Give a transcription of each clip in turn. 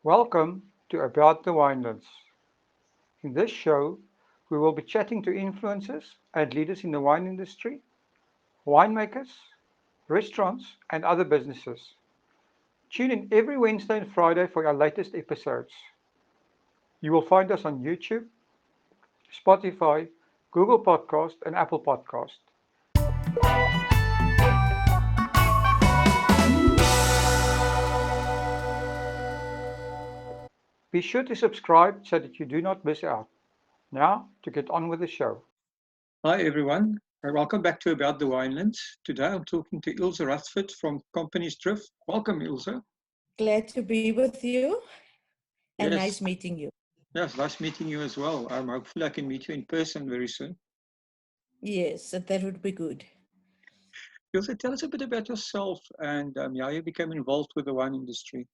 Welcome to About the Winelands. In this show, we will be chatting to influencers and leaders in the wine industry, winemakers, restaurants, and other businesses. Tune in every Wednesday and Friday for our latest episodes. You will find us on YouTube, Spotify, Google Podcast, and Apple Podcast. Be sure to subscribe so that you do not miss out. Now, to get on with the show. Hi everyone, welcome back to About the Winelands. Today I'm talking to Ilse Ruthford from Compagniesdrift. Welcome Ilse. Glad to be with you and nice Yes, meeting you. yes, nice meeting you as well. Hopefully I can meet you in person very soon. Yes, that would be good. Ilse, tell us a bit about yourself and how you became involved with the wine industry.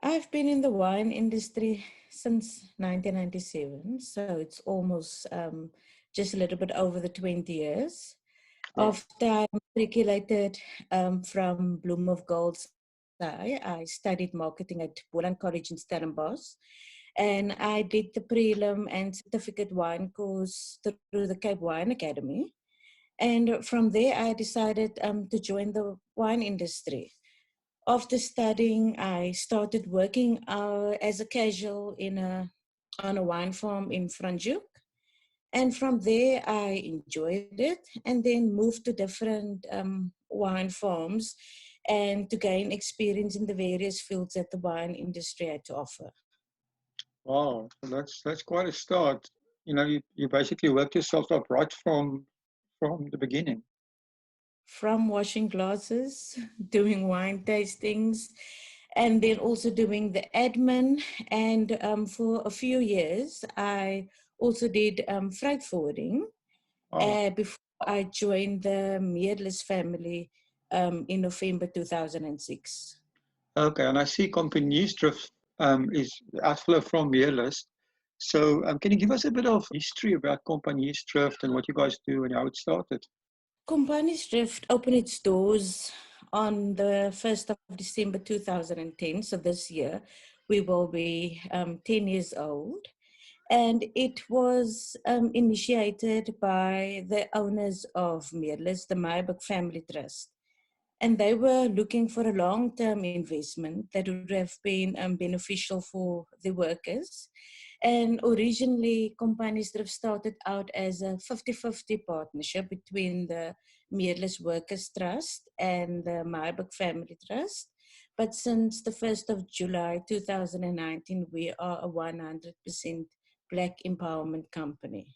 I've been in the wine industry since 1997, so it's almost just a little bit over the 20 years. Wow. After I matriculated from Bloom of Gold's, I studied marketing at Boland College in Stellenbosch, and I did the prelim and certificate wine course through the Cape Wine Academy. And from there, I decided to join the wine industry. After studying, I started working as a casual on a wine farm in Franschhoek. And from there, I enjoyed it and then moved to different wine farms and to gain experience in the various fields that the wine industry had to offer. Wow, so that's quite a start. You basically worked yourself up right from the beginning. From washing glasses, doing wine tastings, and then also doing the admin. And for a few years, I also did freight forwarding Wow. before I joined the Meerlis family in November 2006. Okay, and I see Compagniesdrift is the outflow from Winelands. So can you give us a bit of history about Compagniesdrift and what you guys do and how it started? Compagniesdrift opened its doors on the 1st of December 2010, so this year we will be 10 years old. And it was initiated by the owners of Meerlis, the Meyer Family Trust. And they were looking for a long-term investment that would have been beneficial for the workers. And originally, Compagniesdrift started out as a 50-50 partnership between the Meerlis Workers Trust and the Meyer Family Trust. But since the 1st of July 2019, we are a 100% Black empowerment company.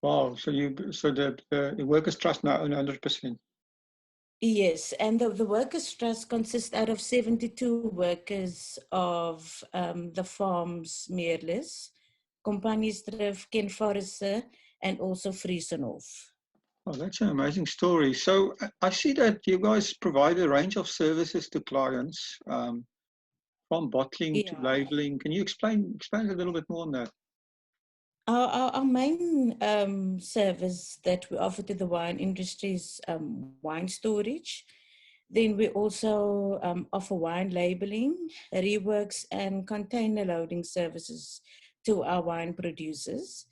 Wow, so the workers trust now own 100%. Yes, and the Workers' Trust consists out of 72 workers of the farms Meerlis, Compagniesdrift, Ken Forrester, and also Friesenhof. Oh, that's an amazing story. So I see that you guys provide a range of services to clients, from bottling to Yeah. labeling. Can you explain a little bit more on that? Our main service that we offer to the wine industry is wine storage. Then we also offer wine labeling, reworks, and container loading services to our wine producers.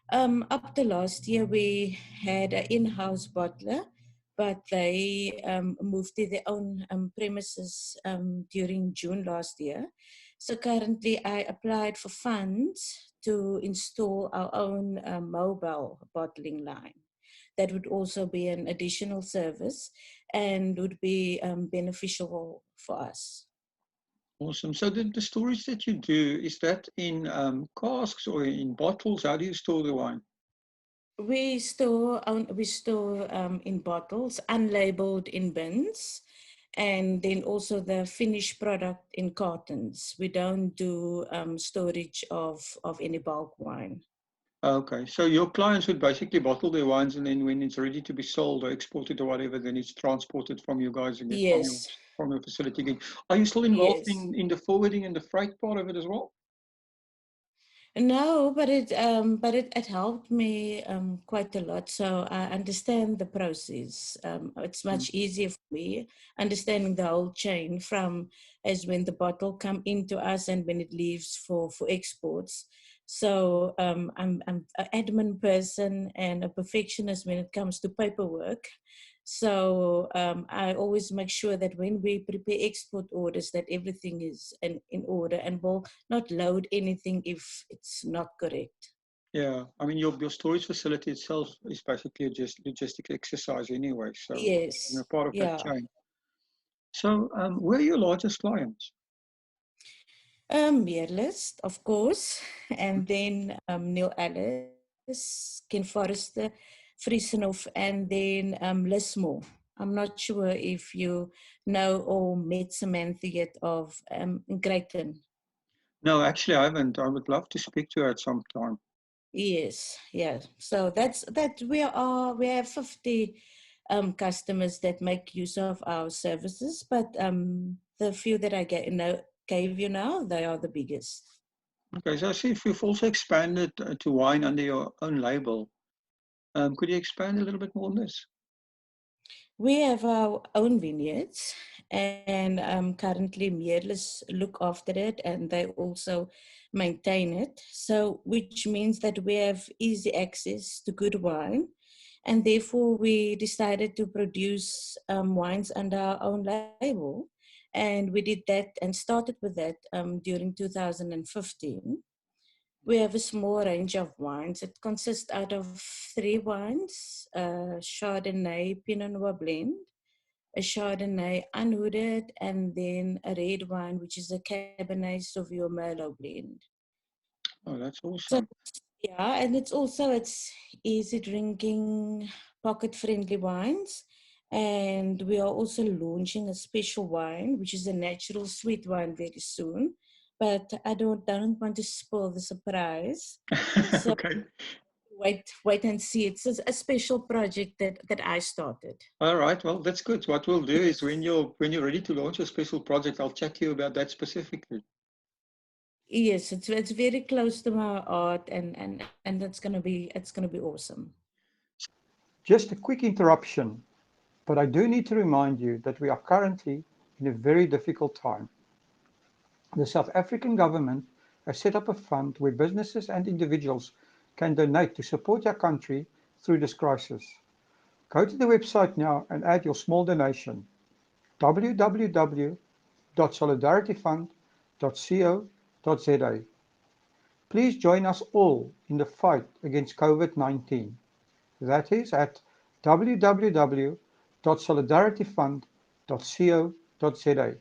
Up to last year, we had an in-house bottler, but they moved to their own premises during June last year. So currently, I applied for funds to install our own mobile bottling line. That would also be an additional service and would be beneficial for us. Awesome. So the storage that you do, is that in casks or in bottles? How do you store the wine? We store in bottles, unlabeled in bins, and then also the finished product in cartons. We don't do storage of any bulk wine. Okay, so your clients would basically bottle their wines, and then when it's ready to be sold or exported or whatever, then it's transported from you guys again, Yes, from your facility again. Are you still involved yes. in the forwarding and the freight part of it as well? No, but it helped me quite a lot. So I understand the process. It's Mm. much easier for me understanding the whole chain from as when the bottle come into us and when it leaves for exports. So I'm an admin person and a perfectionist when it comes to paperwork. So I always make sure that when we prepare export orders, that everything is in order and will not load anything if it's not correct. Yeah, I mean, your storage facility itself is basically just logistic exercise anyway, so you're Yes, part of that yeah. chain. So, where are your largest clients? Meerlist, of course, and then Neil Alice, Ken Forrester, Friesenhof, and then Lismore. I'm not sure if you know or met Samantha yet of Greyton. No, actually, I haven't. I would love to speak to her at some time. Yes, yeah. So that's that we have 50 customers that make use of our services, but the few that gave you now, they are the biggest. Okay, so I see if you've also expanded to wine under your own label. Could you expand a little bit more on this? We have our own vineyards, and currently Meerless look after it, and they also maintain it. So, which means that we have easy access to good wine, and therefore we decided to produce wines under our own label. And we did that and started with that during 2015. We have a small range of wines. It consists out of three wines: Chardonnay, Pinot Noir blend, a Chardonnay unhooded, and then a red wine, which is a Cabernet Sauvignon Merlot blend. Oh, that's So awesome. yeah, and it's easy drinking, pocket friendly wines. And we are also launching a special wine, which is a natural sweet wine very soon. But I don't want to spoil the surprise. So Okay. wait and see. It's a special project that I started. All right. Well, that's good. What we'll do is when you're ready to launch a special project, I'll check you about that specifically. Yes, it's very close to my art, and it's gonna be awesome. Just a quick interruption, but I do need to remind you that we are currently in a very difficult time. The South African government has set up a fund where businesses and individuals can donate to support their country through this crisis. Go to the website now and add your small donation: www.solidarityfund.co.za. Please join us all in the fight against COVID-19. That is at www.solidarityfund.co.za.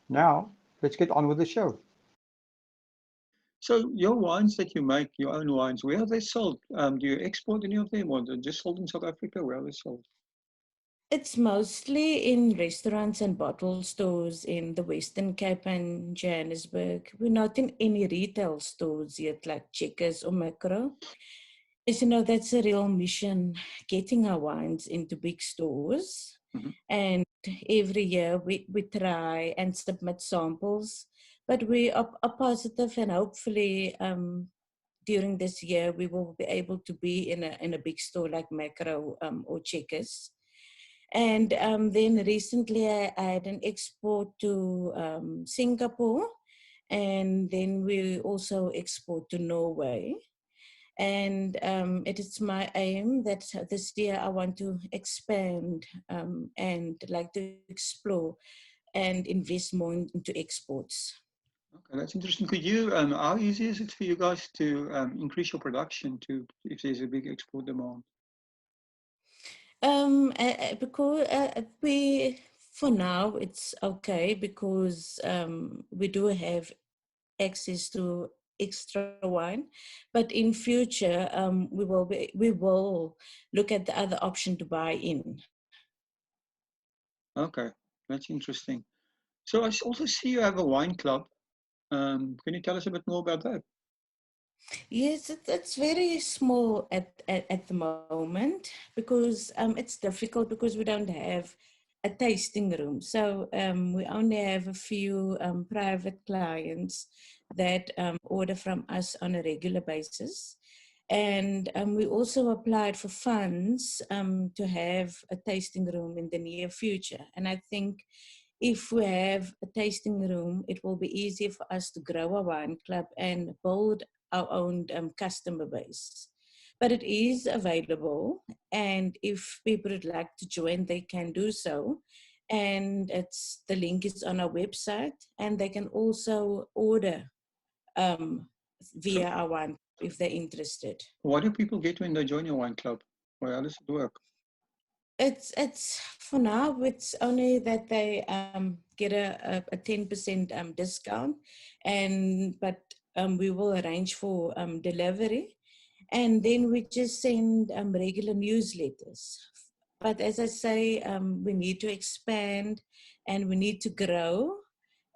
Now, let's get on with the show. So your wines that you make, your own wines, where are they sold? Do you export any of them, or they're just sold in South Africa? Where are they sold? It's mostly in restaurants and bottle stores in the Western Cape and Johannesburg. We're not in any retail stores yet, like Checkers or Macro. As you know, that's a real mission, getting our wines into big stores. Hmm. And every year we try and submit samples, but we are positive and hopefully during this year we will be able to be in a big store like Macro or Checkers. And then recently I had an export to Singapore, and then we also export to Norway. And it is my aim that this year I want to expand and like to explore and invest more into exports. Okay, that's interesting. Could you, how easy is it for you guys to increase your production to if there's a big export demand? Because we, for now, it's okay because we do have access to extra wine, but in future we will look at the other option to buy in. Okay, that's interesting. So also see you have a wine club. Can you tell us a bit more about that? Yes, it's very small at the moment because it's difficult because we don't have a tasting room. So we only have a few private clients that order from us on a regular basis. And we also applied for funds to have a tasting room in the near future. And I think if we have a tasting room, it will be easier for us to grow a wine club and build our own customer base. But it is available, and if people would like to join, they can do so. And the link is on our website, and they can also order um, So via our wine if they're interested. what do people get when they join your wine club? Well, how does it work? It's for now. It's only that they get a 10% discount, and but we will arrange for delivery, and then we just send regular newsletters. But as I say, we need to expand and we need to grow,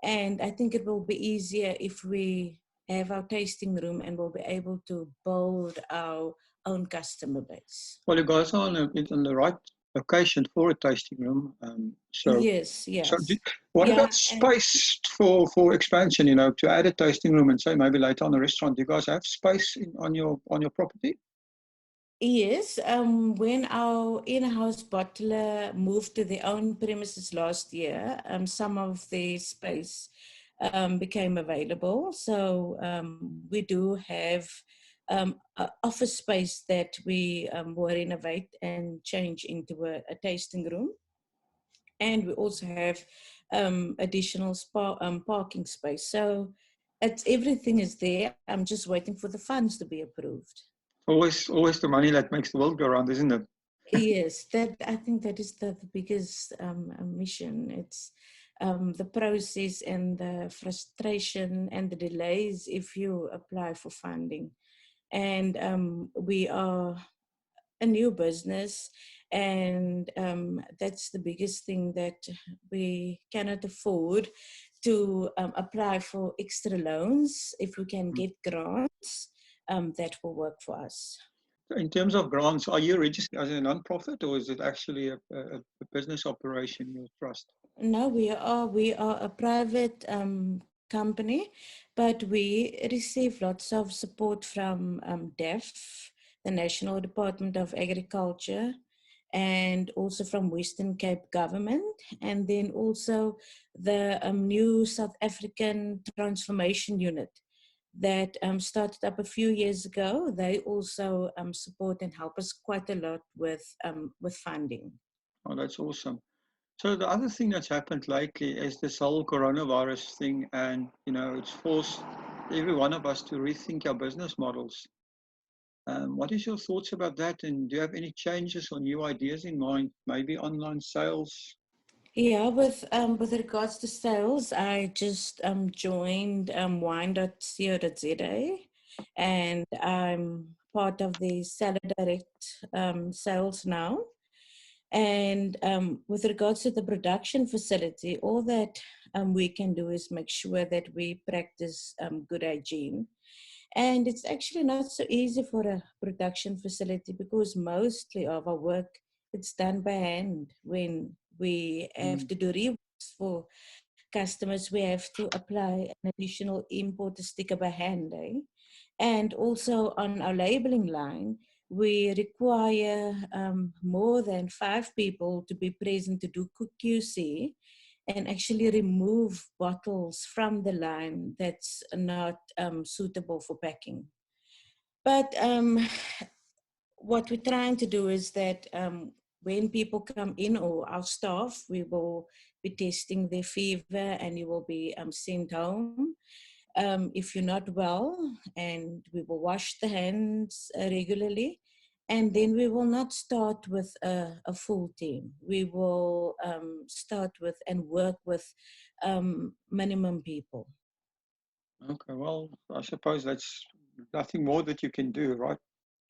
and I think it will be easier if we have our tasting room and we'll be able to build our own customer base. Well, you guys are in the right location for a tasting room. Yes, So yes. what Yeah, about and space for expansion? You know, to add a tasting room and say maybe later on a restaurant. Do you guys have space on your property? yes, when our in-house bottler moved to their own premises last year, some of the space became available. So we do have office space that we will renovate and change into a tasting room. And we also have additional parking space. So everything is there. I'm just waiting for the funds to be approved. Always the money that makes the world go round, isn't it? Yes, that I think that is the biggest mission. It's the process and the frustration and the delays if you apply for funding. And we are a new business, and that's the biggest thing that we cannot afford to apply for extra loans. If we can get grants, that will work for us. In terms of grants, are you registered as a non-profit or is it actually a business operation, your trust? No, we are a private company, but we receive lots of support from DEF, the National Department of Agriculture, and also from Western Cape government, and then also the new South African Transformation Unit that started up a few years ago. They also support and help us quite a lot with funding. Oh, that's awesome. So the other thing that's happened lately is this whole coronavirus thing, and you know, it's forced every one of us to rethink our business models. What is your thoughts about that? And do you have any changes or new ideas in mind? Maybe online sales? Yeah, with regards to sales, I just joined wine.co.za, and I'm part of the Seller Direct sales now. And with regards to the production facility, all that we can do is make sure that we practice good hygiene. And it's actually not so easy for a production facility because mostly of our work it's done by hand. When we have Mm. to do reworks for customers, we have to apply an additional import sticker by hand. And also on our labeling line, we require more than 5 people to be present to do QC and actually remove bottles from the line that's not suitable for packing. But what we're trying to do is that when people come in, or our staff, we will be testing their fever and you will be sent home if you're not well, and we will wash the hands regularly. And then we will not start with a full team. We will start with and work with minimum people. Okay, well, I suppose that's nothing more that you can do, right?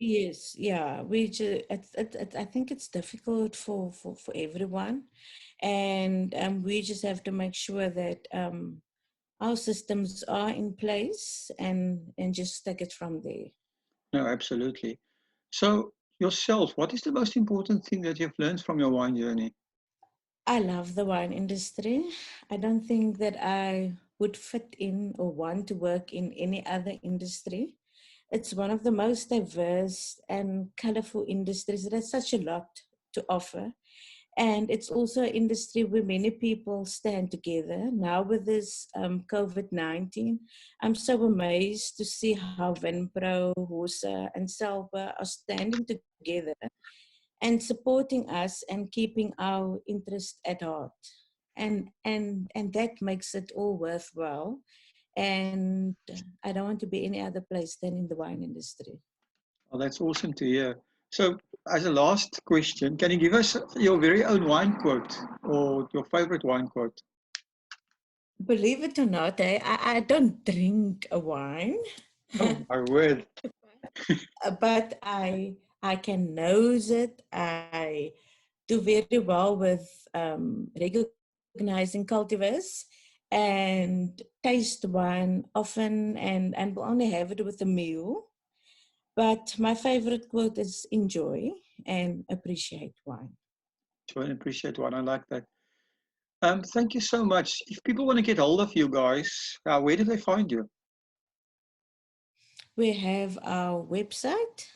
Yes, yeah. I think it's difficult for everyone. And we just have to make sure that our systems are in place, and just take it from there. No, absolutely. So yourself, what is the most important thing that you've learned from your wine journey? I love the wine industry. I don't think that I would fit in or want to work in any other industry. It's one of the most diverse and colorful industries. It has such a lot to offer. And it's also an industry where many people stand together. Now, with this COVID 19, I'm so amazed to see how Venpro, Hosa, and Selva are standing together and supporting us and keeping our interest at heart. And that makes it all worthwhile. And I don't want to be any other place than in the wine industry. Well, that's awesome to hear. So, as a last question, can you give us your very own wine quote or your favorite wine quote? Believe it or not, I don't drink a wine, Oh, my word. but I can nose it. I do very well with recognizing cultivars and taste wine often and will only have it with a meal. But my favorite quote is enjoy and appreciate wine. So I appreciate one. I like that. Thank you so much. If people want to get hold of you guys, where do they find you? We have our website,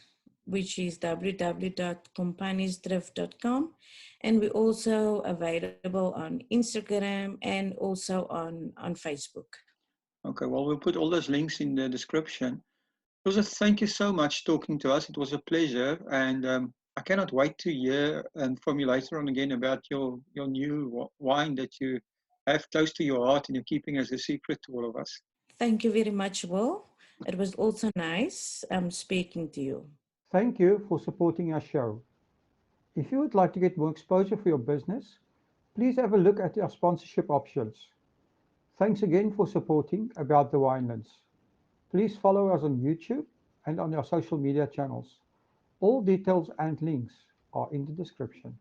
which is www.compagniesdrift.com. And we're also available on Instagram and also on Facebook. Okay, well, we'll put all those links in the description. Joseph, thank you so much talking to us. It was a pleasure, and I cannot wait to hear from you later on again about your new wine that you have close to your heart and you're keeping as a secret to all of us. Thank you very much, Will. It was also nice speaking to you. Thank you for supporting our show. If you would like to get more exposure for your business, please have a look at our sponsorship options. Thanks again for supporting About the Winelands. Please follow us on YouTube and on our social media channels. All details and links are in the description.